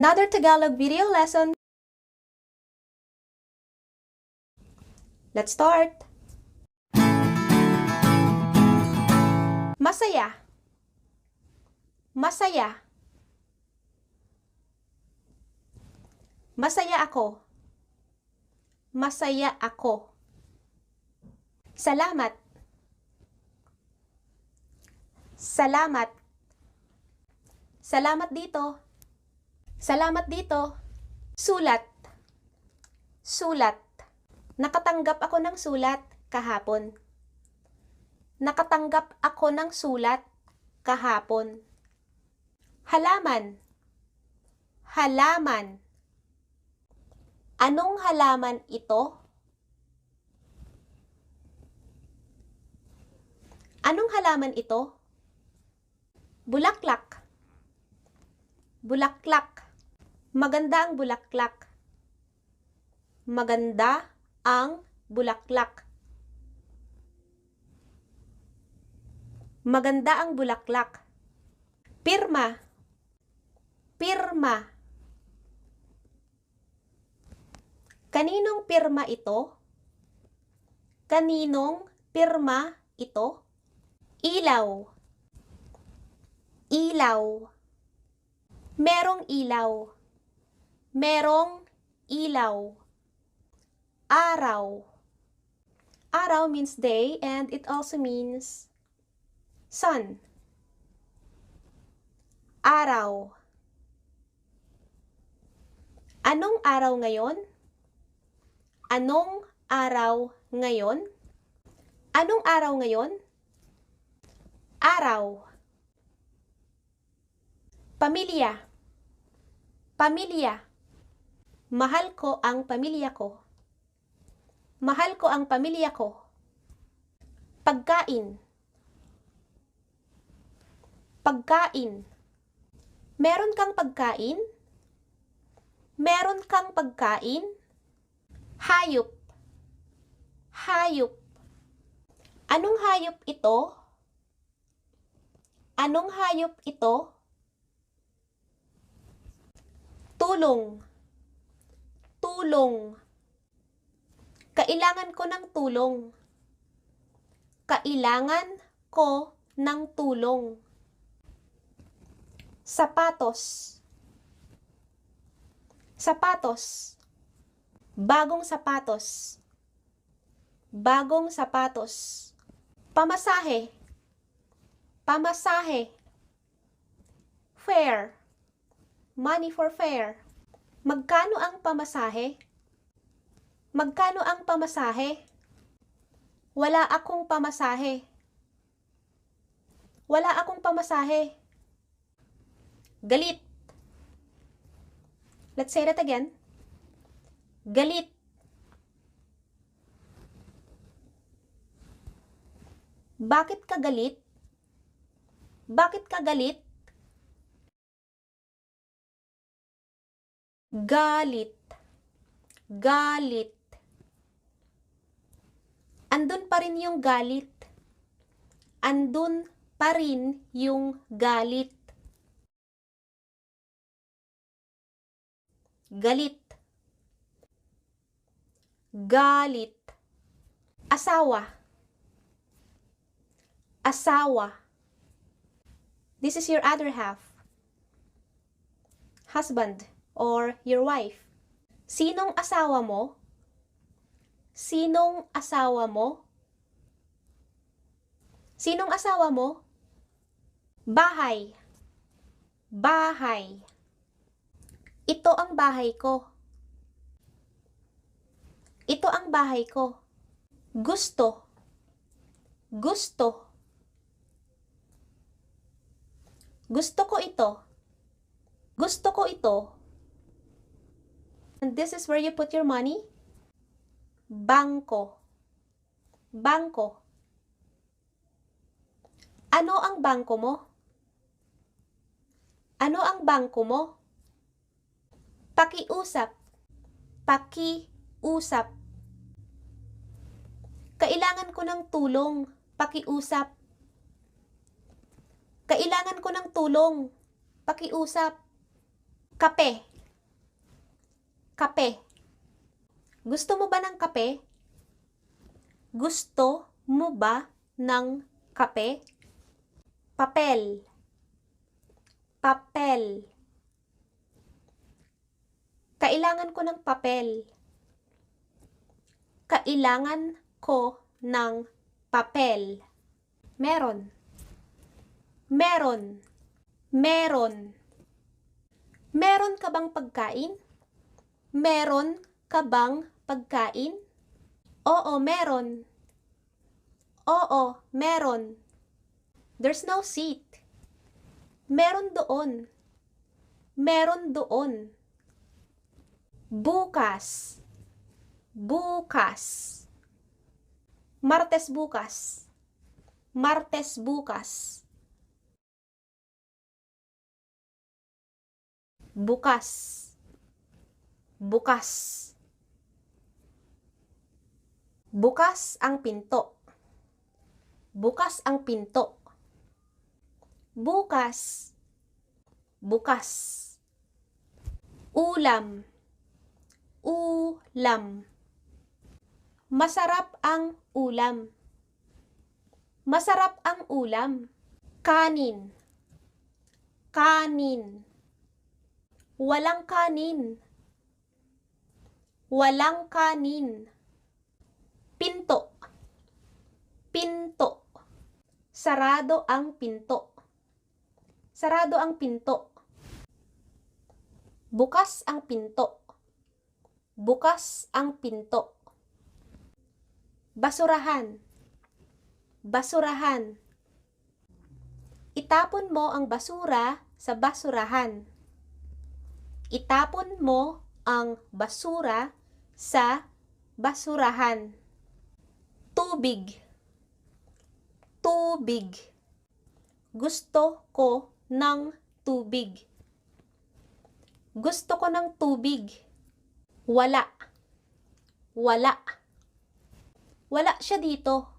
Another Tagalog video lesson. Let's start. Masaya. Masaya. Masaya ako. Masaya ako. Salamat. Salamat. Salamat dito. Salamat dito. Sulat. Sulat. Nakatanggap ako ng sulat kahapon. Nakatanggap ako ng sulat kahapon. Halaman. Halaman. Anong halaman ito? Anong halaman ito? Bulaklak. Bulaklak. Maganda ang bulaklak. Maganda ang bulaklak. Maganda ang bulaklak. Pirma. Pirma. Kaninong pirma ito? Kaninong pirma ito? Ilaw. Ilaw. Merong ilaw. Merong ilaw. Araw. Araw means day and it also means sun. Araw. Anong araw ngayon? Anong araw ngayon? Anong araw ngayon? Araw. Pamilya. Pamilya. Mahal ko ang pamilya ko. Mahal ko ang pamilya ko. Pagkain. Pagkain. Meron kang pagkain? Meron kang pagkain? Hayop. Hayop. Anong hayop ito? Anong hayop ito? Tulong. Tulong. Kailangan ko ng tulong. Kailangan ko ng tulong. Sapatos. Sapatos. Bagong sapatos. Bagong sapatos. Pamasahe. Pamasahe. Fare. Money for fare. Magkano ang pamasahe? Magkano ang pamasahe? Wala akong pamasahe. Wala akong pamasahe. Galit. Let's say that again. Galit. Bakit ka galit? Bakit ka galit? Galit. Galit. Andun pa rin yung galit. Andun pa rin yung galit. Galit. Galit. Asawa. Asawa. This is your other half. Husband or your wife. Sinong asawa mo? Sinong asawa mo? Sinong asawa mo? Bahay. Bahay. Ito ang bahay ko. Ito ang bahay ko. Gusto. Gusto. Gusto ko ito. Gusto ko ito. And this is where you put your money. Bangko. Bangko. Ano ang bangko mo? Ano ang bangko mo? Pakiusap. Pakiusap. Kailangan ko ng tulong. Pakiusap. Kailangan ko ng tulong. Pakiusap. Kape. Kape. Gusto mo ba ng kape? Gusto mo ba ng kape? Papel. Papel. Kailangan ko ng papel. Kailangan ko ng papel. Meron. Meron. Meron. Meron ka bang pagkain? Meron ka bang pagkain? Oo, meron. Oo, meron. There's no seat. Meron doon. Meron doon. Bukas. Bukas. Martes bukas. Martes bukas. Bukas. Bukas. Bukas ang pinto. Bukas ang pinto. Bukas. Bukas. Ulam. Ulam. Masarap ang ulam. Masarap ang ulam. Kanin. Kanin. Walang kanin. Walang kanin. Pinto. Pinto. Sarado ang pinto. Sarado ang pinto. Bukas ang pinto. Bukas ang pinto. Basurahan. Basurahan. Itapon mo ang basura sa basurahan. Itapon mo ang basura sa basurahan. Tubig. Tubig. Gusto ko ng tubig. Gusto ko ng tubig. Wala. Wala. Wala siya dito.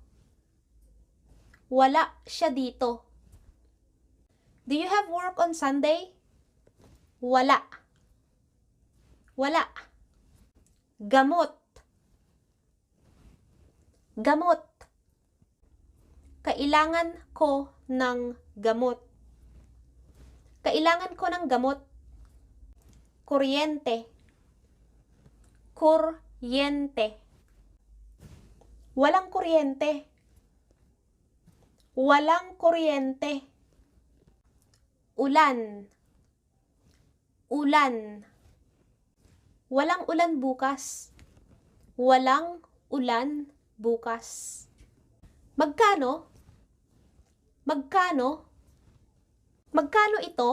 Wala siya dito. Do you have work on Sunday? Wala. Wala. Gamot. Gamot. Kailangan ko ng gamot. Kailangan ko ng gamot. Kuryente. Kuryente. Walang kuryente. Walang kuryente. Ulan. Ulan. Walang ulan bukas. Walang ulan bukas. Magkano? Magkano? Magkano ito?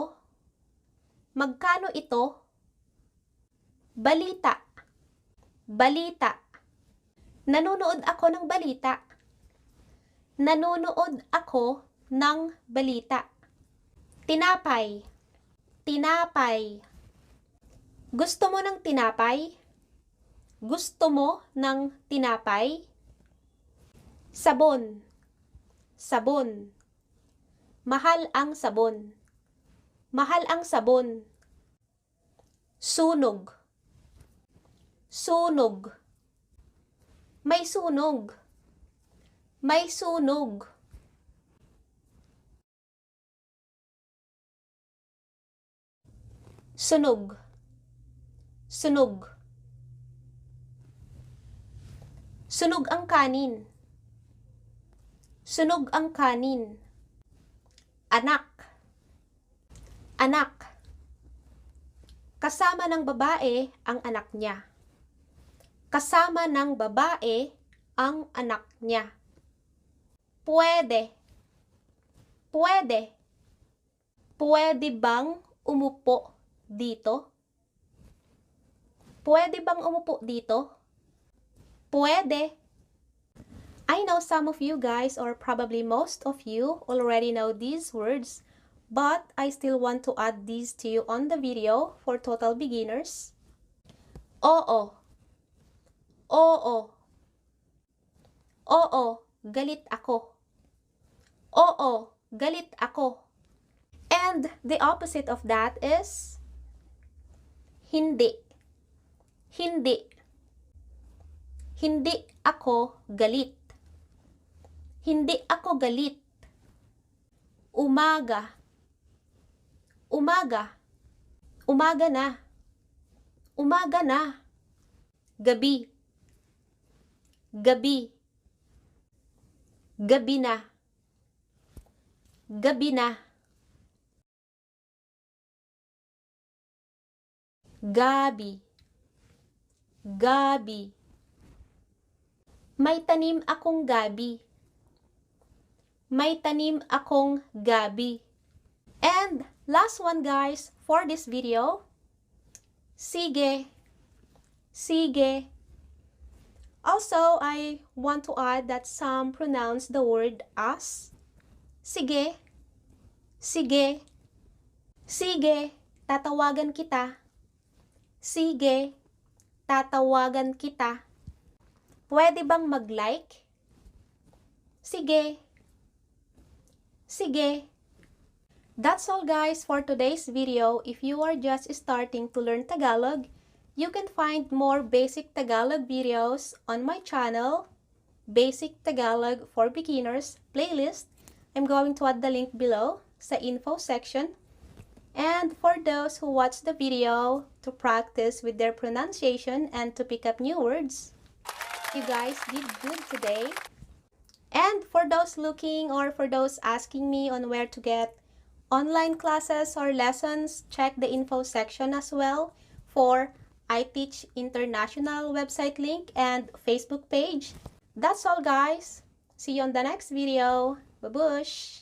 Magkano ito? Balita. Balita. Nanonood ako ng balita. Nanonood ako ng balita. Tinapay. Tinapay. Gusto mo ng tinapay? Gusto mo ng tinapay? Sabon. Sabon. Mahal ang sabon. Mahal ang sabon. Sunog. Sunog. May sunog. May sunog. Sunog. Sunog. Sunog ang kanin. Sunog ang kanin. Anak. Anak. Kasama ng babae ang anak niya. Kasama ng babae ang anak niya. Pwede. Pwede. Pwede bang umupo dito? Pwede bang umupo dito? Pwede. I know some of you guys, or probably most of you, already know these words, but I still want to add these to you on the video for total beginners. Oo. Oo. Oo, galit ako. Oo, galit ako. And the opposite of that is hindi. Hindi. Hindi ako galit. Hindi ako galit. Umaga. Umaga. Umaga na. Umaga na. Gabi. Gabi. Gabi na. Gabi na. Gabi. Gabi. May tanim akong gabi. May tanim akong gabi. And last one guys, for this video. Sige. Sige. Also, I want to add that some pronounce the word as. Sige. Sige. Sige. Tatawagan kita. Sige. Tatawagan kita. Pwede bang mag-like? Sige. Sige. That's all guys for today's video. If you are just starting to learn Tagalog, you can find more basic Tagalog videos on my channel, Basic Tagalog for Beginners playlist. I'm going to add the link below sa info section. And for those who watch the video to practice with their pronunciation and to pick up new words, you guys did good today. And for those looking or for those asking me on where to get online classes or lessons, check the info section as well for ITeach International website link and Facebook page. That's all guys. See you on the next video. Babush!